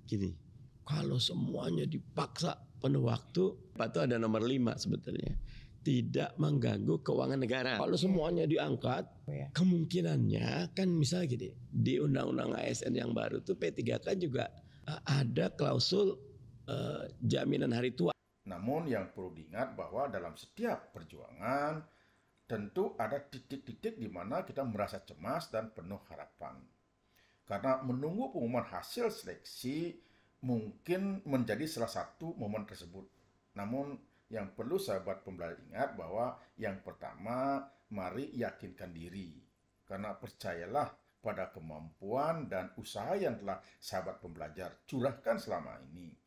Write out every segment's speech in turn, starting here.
gini, kalau semuanya dipaksa penuh waktu, Pak itu ada nomor 5 sebetulnya. Tidak mengganggu keuangan negara. Kalau semuanya diangkat, kemungkinannya kan misalnya gini, di Undang-Undang ASN yang baru tuh P3K juga ada klausul jaminan hari tua. Namun yang perlu diingat bahwa dalam setiap perjuangan tentu ada titik-titik di mana kita merasa cemas dan penuh harapan. Karena menunggu pengumuman hasil seleksi mungkin menjadi salah satu momen tersebut. Namun yang perlu sahabat pembelajar ingat bahwa yang pertama, mari yakinkan diri. Karena percayalah pada kemampuan dan usaha yang telah sahabat pembelajar curahkan selama ini.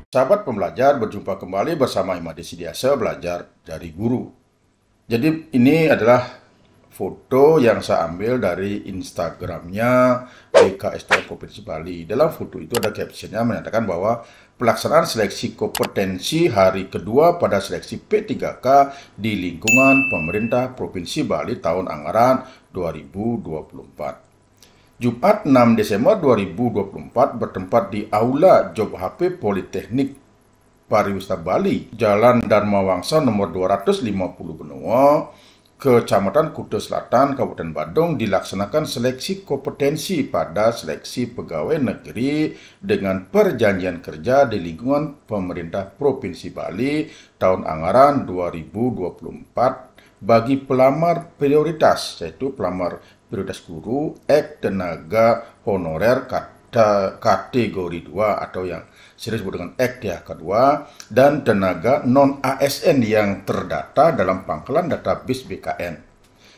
Sahabat pembelajar, berjumpa kembali bersama Imade Sidiasa, belajar dari guru. Jadi ini adalah foto yang saya ambil dari Instagramnya BKSDM Provinsi Bali. Dalam foto itu ada captionnya menyatakan bahwa pelaksanaan seleksi kompetensi hari kedua pada seleksi P3K di lingkungan pemerintah Provinsi Bali tahun anggaran 2024. Jumat 6 Desember 2024 bertempat di Aula Job HP Politeknik Pariwisata Bali, Jalan Dharma Wangsa nomor 250 Benowo, Kecamatan Kuta Selatan, Kabupaten Badung, dilaksanakan seleksi kompetensi pada seleksi pegawai negeri dengan perjanjian kerja di lingkungan pemerintah Provinsi Bali tahun anggaran 2024 bagi pelamar prioritas, yaitu pelamar prioritas guru, tenaga honorer kategori 2 atau yang sering disebut dengan THK2, dan tenaga non-ASN yang terdata dalam pangkalan database BKN.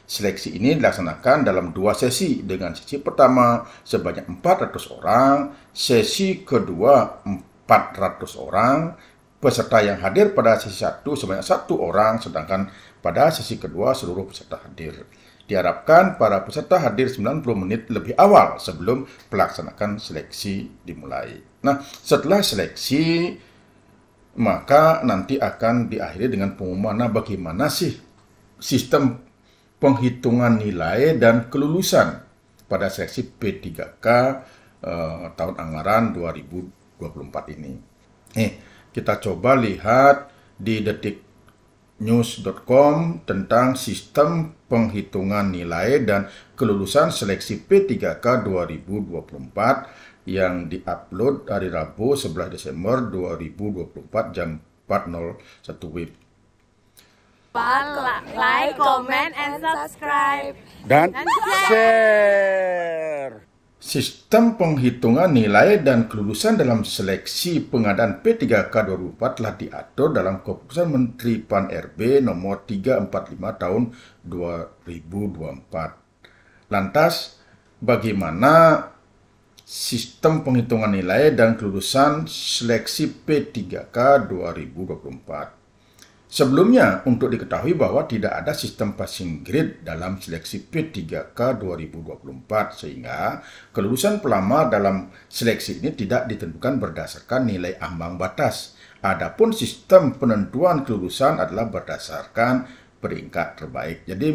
Seleksi ini dilaksanakan dalam 2 sesi, dengan sesi pertama sebanyak 400 orang, sesi kedua 400 orang, peserta yang hadir pada sesi 1 sebanyak 1 orang, sedangkan pada sesi kedua seluruh peserta hadir. Diharapkan para peserta hadir 90 menit lebih awal sebelum pelaksanaan seleksi dimulai. Nah, setelah seleksi, maka nanti akan diakhiri dengan pengumuman. Nah, bagaimana sih sistem penghitungan nilai dan kelulusan pada seleksi P3K tahun anggaran 2024 ini? Kita coba lihat di detiknews.com tentang sistem penghitungan nilai dan kelulusan seleksi P3K 2024 yang diupload hari Rabu 11 Desember 2024 jam 4.01 WIB. Like, comment, and subscribe. Dan share. Sistem penghitungan nilai dan kelulusan dalam seleksi pengadaan P3K 2024 telah diatur dalam Keputusan Menteri PAN-RB nomor 345 tahun 2024. Lantas, bagaimana sistem penghitungan nilai dan kelulusan seleksi P3K 2024? Sebelumnya, untuk diketahui bahwa tidak ada sistem passing grade dalam seleksi P3K 2024, sehingga kelulusan pelamar dalam seleksi ini tidak ditentukan berdasarkan nilai ambang batas. Adapun sistem penentuan kelulusan adalah berdasarkan peringkat terbaik. Jadi,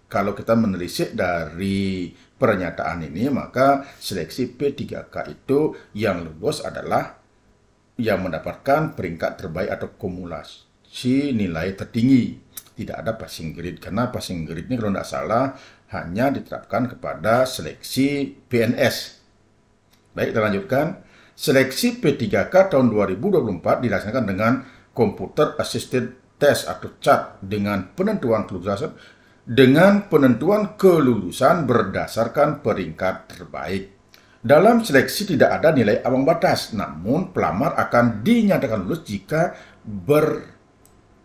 kalau kita menelisik dari pernyataan ini, maka seleksi P3K itu yang lulus adalah yang mendapatkan peringkat terbaik atau kumulasi nilai tertinggi. Tidak ada passing grade, karena passing grade ini kalau tidak salah hanya diterapkan kepada seleksi PNS. Baik, kita lanjutkan. Seleksi P3K tahun 2024 dilaksanakan dengan Computer Assisted Test atau CAT dengan penentuan kelulusan berdasarkan peringkat terbaik. Dalam seleksi tidak ada nilai ambang batas, namun pelamar akan dinyatakan lulus jika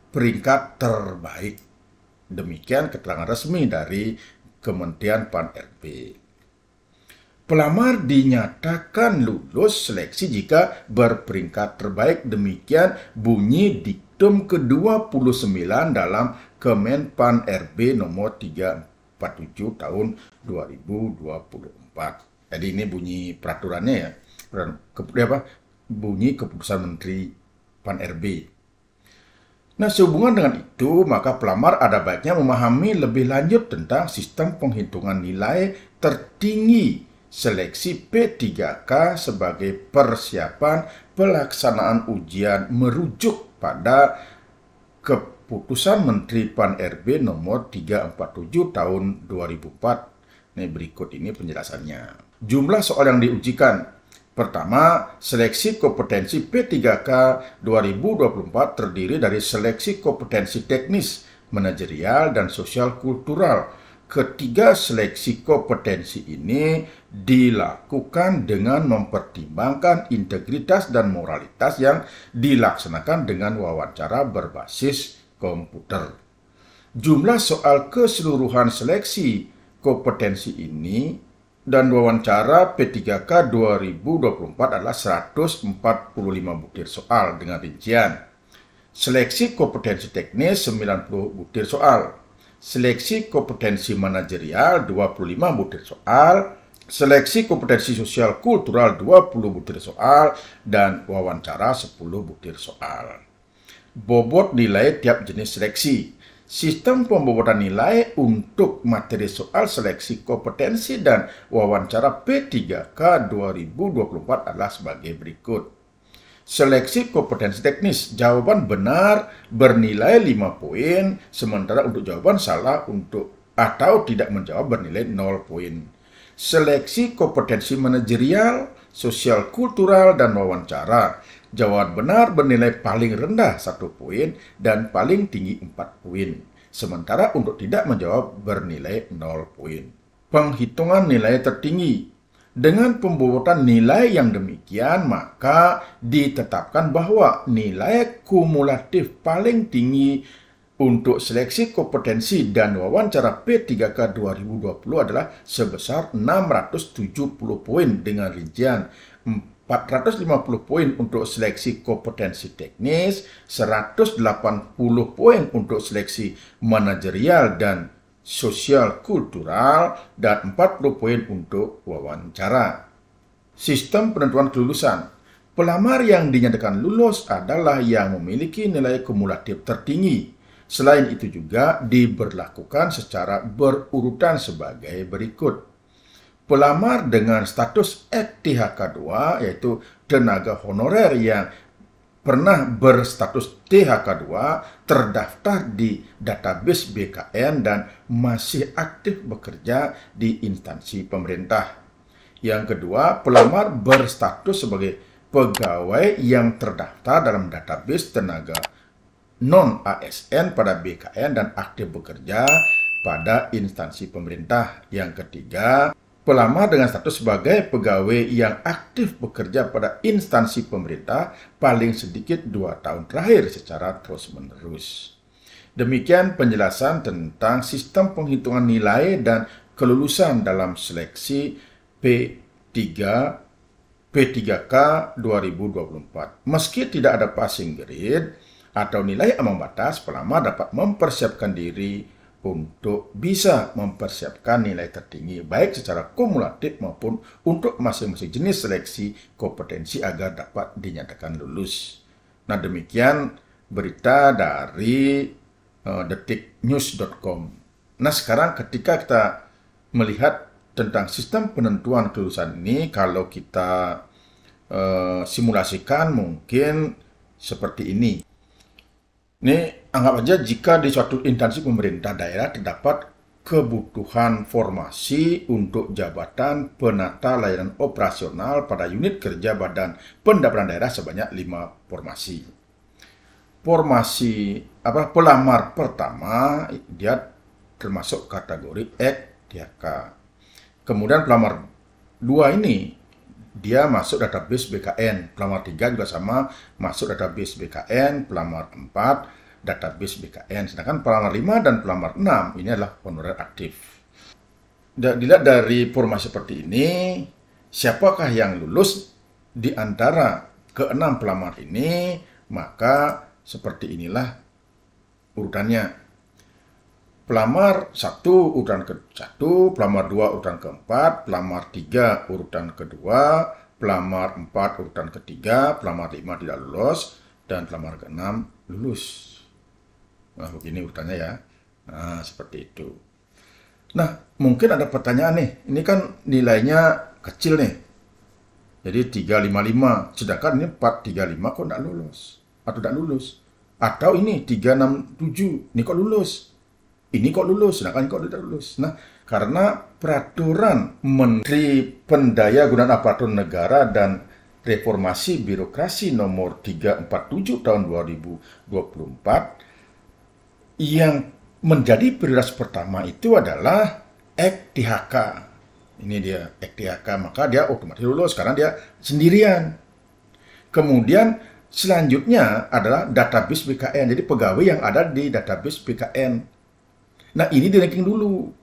peringkat terbaik. Demikian keterangan resmi dari Kementerian PAN-RB. Pelamar dinyatakan lulus seleksi jika berperingkat terbaik. Demikian bunyi diktum ke-29 dalam Kemen PAN-RB nomor 347 tahun 2024. Jadi ini bunyi peraturannya ya. Bunyi keputusan Menteri PAN-RB. Nah, sehubungan dengan itu, maka pelamar ada baiknya memahami lebih lanjut tentang sistem penghitungan nilai tertinggi seleksi P3K sebagai persiapan pelaksanaan ujian merujuk pada Keputusan Menteri Pan-RB nomor 347 tahun 2004. Nah, berikut ini penjelasannya. Jumlah soal yang diujikan. Pertama, seleksi kompetensi P3K 2024 terdiri dari seleksi kompetensi teknis, manajerial, dan sosial kultural. Ketiga seleksi kompetensi ini dilakukan dengan mempertimbangkan integritas dan moralitas yang dilaksanakan dengan wawancara berbasis komputer. Jumlah soal keseluruhan seleksi kompetensi ini dan wawancara P3K 2024 adalah 145 butir soal dengan rincian. Seleksi kompetensi teknis 90 butir soal. Seleksi kompetensi manajerial 25 butir soal. Seleksi kompetensi sosial kultural 20 butir soal. Dan wawancara 10 butir soal. Bobot nilai tiap jenis seleksi. Sistem pembobotan nilai untuk materi soal seleksi kompetensi dan wawancara P3K 2024 adalah sebagai berikut. Seleksi kompetensi teknis, jawaban benar bernilai 5 poin, sementara untuk jawaban salah atau tidak menjawab bernilai 0 poin. Seleksi kompetensi manajerial, sosial kultural, dan wawancara. Jawaban benar bernilai paling rendah 1 poin dan paling tinggi 4 poin. Sementara untuk tidak menjawab bernilai 0 poin. Penghitungan nilai tertinggi. Dengan pembobotan nilai yang demikian, maka ditetapkan bahwa nilai kumulatif paling tinggi untuk seleksi kompetensi dan wawancara P3K 2020 adalah sebesar 670 poin dengan rincian 450 poin untuk seleksi kompetensi teknis, 180 poin untuk seleksi manajerial dan sosial kultural, dan 40 poin untuk wawancara. Sistem penentuan kelulusan. Pelamar yang dinyatakan lulus adalah yang memiliki nilai kumulatif tertinggi. Selain itu juga diberlakukan secara berurutan sebagai berikut. Pelamar dengan status FTHK2, yaitu tenaga honorer yang pernah berstatus THK2, terdaftar di database BKN dan masih aktif bekerja di instansi pemerintah. Yang kedua, pelamar berstatus sebagai pegawai yang terdaftar dalam database tenaga non-ASN pada BKN dan aktif bekerja pada instansi pemerintah. Yang ketiga, pelamar dengan status sebagai pegawai yang aktif bekerja pada instansi pemerintah paling sedikit 2 tahun terakhir secara terus-menerus. Demikian penjelasan tentang sistem penghitungan nilai dan kelulusan dalam seleksi P3K 2024. Meski tidak ada passing grade atau nilai ambang batas, pelamar dapat mempersiapkan diri untuk bisa mempersiapkan nilai tertinggi baik secara kumulatif maupun untuk masing-masing jenis seleksi kompetensi agar dapat dinyatakan lulus. Nah, demikian berita dari detiknews.com. Nah, sekarang ketika kita melihat tentang sistem penentuan kelulusan ini, kalau kita simulasikan mungkin seperti ini. Ini anggap aja jika di suatu instansi pemerintah daerah terdapat kebutuhan formasi untuk jabatan penata layanan operasional pada unit kerja Badan Pendapatan Daerah sebanyak 5 formasi. Pelamar pertama dia termasuk kategori FTHK. Kemudian pelamar 2 ini dia masuk database BKN. Pelamar 3 juga sama, masuk database BKN. Pelamar 4, database BKN. Sedangkan pelamar 5 dan pelamar 6 ini adalah honorer aktif. Dilihat dari formasi seperti ini, siapakah yang lulus di antara ke-6 pelamar ini, maka seperti inilah urutannya. Pelamar 1 urutan ke-1, pelamar 2 urutan ke-4, pelamar 3 urutan ke-2, pelamar 4 urutan ke-3, pelamar 5 tidak lulus, dan pelamar ke-6 lulus. Nah, begini urutannya ya. Nah, seperti itu. Nah, mungkin ada pertanyaan nih. Ini kan nilainya kecil nih. Jadi 355. Sedangkan ini 435 kok nggak lulus. Atau nggak lulus. Atau ini 367. Ini kok lulus. Ini kok lulus. Sedangkan ini kok tidak lulus. Nah, karena peraturan Menteri Pendayagunaan Aparatur Negara dan Reformasi Birokrasi nomor 347 tahun 2024 yang menjadi prioritas pertama itu adalah EK-THK. Ini dia EK-THK, maka dia otomatis lulus karena dia sendirian. Kemudian selanjutnya adalah database BKN, jadi pegawai yang ada di database BKN. Nah, ini di ranking dulu.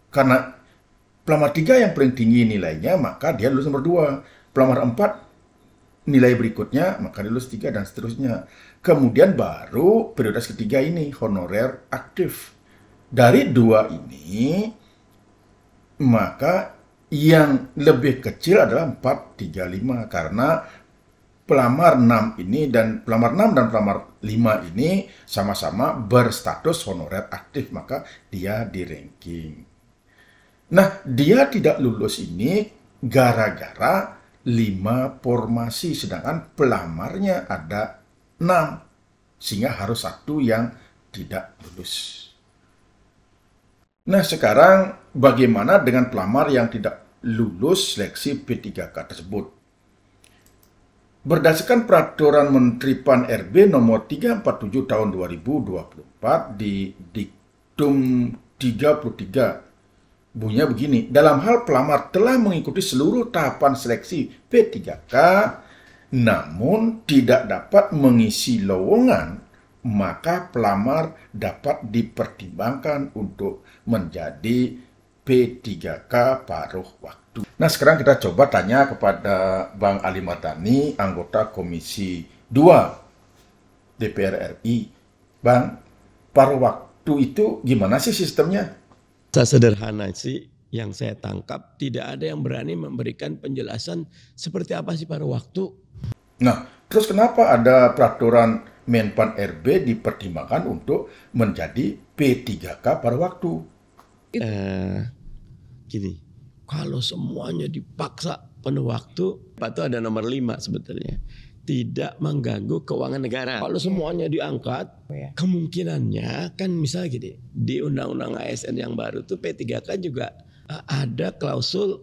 Karena pelamar 3 yang paling tinggi nilainya, maka dia lulus nomor 2. Pelamar 4 nilai berikutnya, maka dia lulus 3 dan seterusnya. Kemudian baru prioritas ketiga ini, honorer aktif. Dari 2 ini, maka yang lebih kecil adalah 435. Karena pelamar 6 ini dan pelamar 6 dan pelamar 5 ini sama-sama berstatus honorer aktif, maka dia di ranking. Nah, dia tidak lulus ini gara-gara 5 formasi, sedangkan pelamarnya ada 6, sehingga harus 1 yang tidak lulus. Nah, sekarang bagaimana dengan pelamar yang tidak lulus seleksi P3K tersebut? Berdasarkan peraturan Menteri Pan-RB nomor 347 tahun 2024 di Diktum 33, bunyinya begini, dalam hal pelamar telah mengikuti seluruh tahapan seleksi P3K, namun tidak dapat mengisi lowongan, maka pelamar dapat dipertimbangkan untuk menjadi P3K paruh waktu. Nah, sekarang kita coba tanya kepada Bang Ali Mardhani, anggota Komisi 2 DPR RI. Bang, paruh waktu itu gimana sih sistemnya? Sederhana sih yang saya tangkap, tidak ada yang berani memberikan penjelasan seperti apa sih paruh waktu. Nah, terus kenapa ada peraturan Menpan RB dipertimbangkan untuk menjadi P3K paruh waktu? Gini, kalau semuanya dipaksa penuh waktu, itu ada nomor 5 sebetulnya. Tidak mengganggu keuangan negara. Kalau semuanya diangkat, kemungkinannya kan misalnya gini, di Undang-Undang ASN yang baru tuh P3K juga ada klausul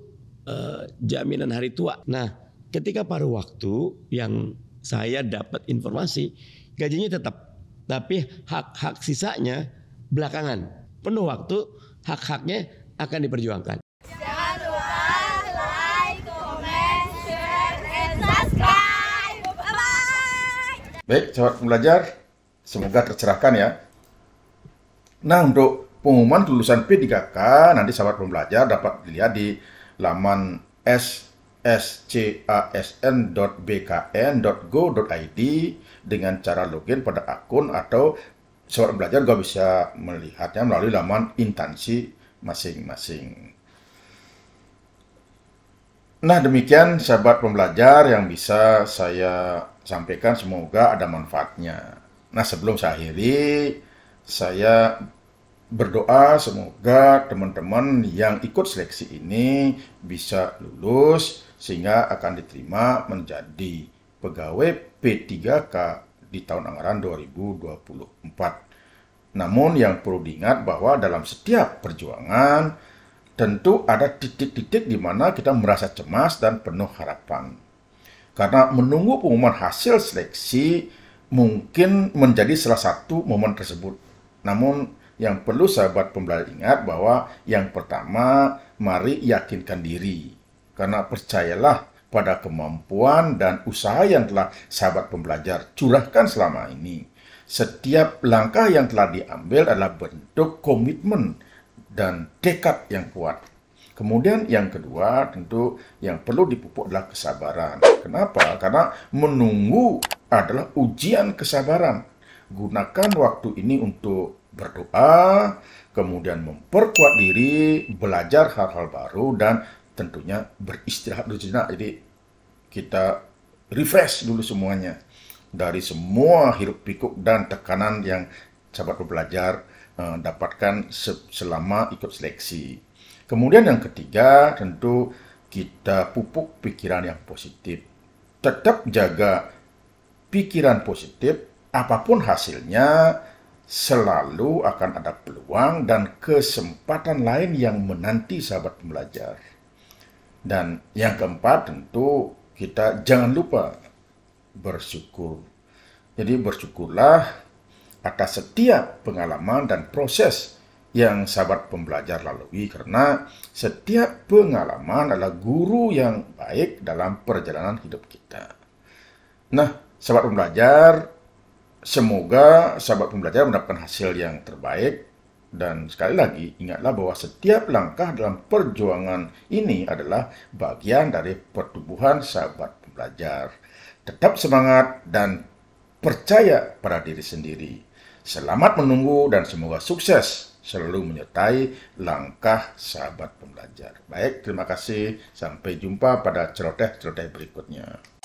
jaminan hari tua. Nah, ketika paruh waktu yang saya dapat informasi, gajinya tetap, tapi hak-hak sisanya belakangan. Penuh waktu, hak-haknya akan diperjuangkan. Jangan lupa like, comment, share, and subscribe. Bye-bye. Baik, sahabat pembelajar, semoga tercerahkan ya. Nah, untuk pengumuman kelulusan P3K, nanti sahabat pembelajar dapat dilihat di laman scasn.bkn.go.id dengan cara login pada akun, atau sahabat pembelajar juga bisa melihatnya melalui laman instansi masing-masing. Nah, demikian sahabat pembelajar yang bisa saya sampaikan, semoga ada manfaatnya. Nah, sebelum saya akhiri, saya berdoa semoga teman-teman yang ikut seleksi ini bisa lulus sehingga akan diterima menjadi pegawai P3K di tahun anggaran 2024. Namun yang perlu diingat bahwa dalam setiap perjuangan tentu ada titik-titik di mana kita merasa cemas dan penuh harapan. Karena menunggu pengumuman hasil seleksi mungkin menjadi salah satu momen tersebut. Namun yang perlu sahabat pembelajar ingat bahwa yang pertama, mari yakinkan diri. Karena percayalah pada kemampuan dan usaha yang telah sahabat pembelajar curahkan selama ini. Setiap langkah yang telah diambil adalah bentuk komitmen dan tekad yang kuat. Kemudian yang kedua, tentu yang perlu dipupuk adalah kesabaran. Kenapa? Karena menunggu adalah ujian kesabaran. Gunakan waktu ini untuk berdoa, kemudian memperkuat diri, belajar hal-hal baru, dan tentunya beristirahat dulu sejenak. Jadi kita refresh dulu semuanya dari semua hiruk pikuk dan tekanan yang sahabat pembelajar dapatkan selama ikut seleksi. Kemudian yang ketiga, tentu kita pupuk pikiran yang positif. Tetap jaga pikiran positif, apapun hasilnya, selalu akan ada peluang dan kesempatan lain yang menanti sahabat pembelajar. Dan yang keempat, tentu kita jangan lupa bersyukur. Jadi bersyukurlah atas setiap pengalaman dan proses yang sahabat pembelajar lalui, karena setiap pengalaman adalah guru yang baik dalam perjalanan hidup kita. Nah, sahabat pembelajar, semoga sahabat pembelajar mendapatkan hasil yang terbaik. Dan sekali lagi, ingatlah bahwa setiap langkah dalam perjuangan ini adalah bagian dari pertumbuhan sahabat pembelajar. Tetap semangat dan percaya pada diri sendiri. Selamat menunggu dan semoga sukses selalu menyertai langkah sahabat pembelajar. Baik, terima kasih. Sampai jumpa pada celoteh-celoteh berikutnya.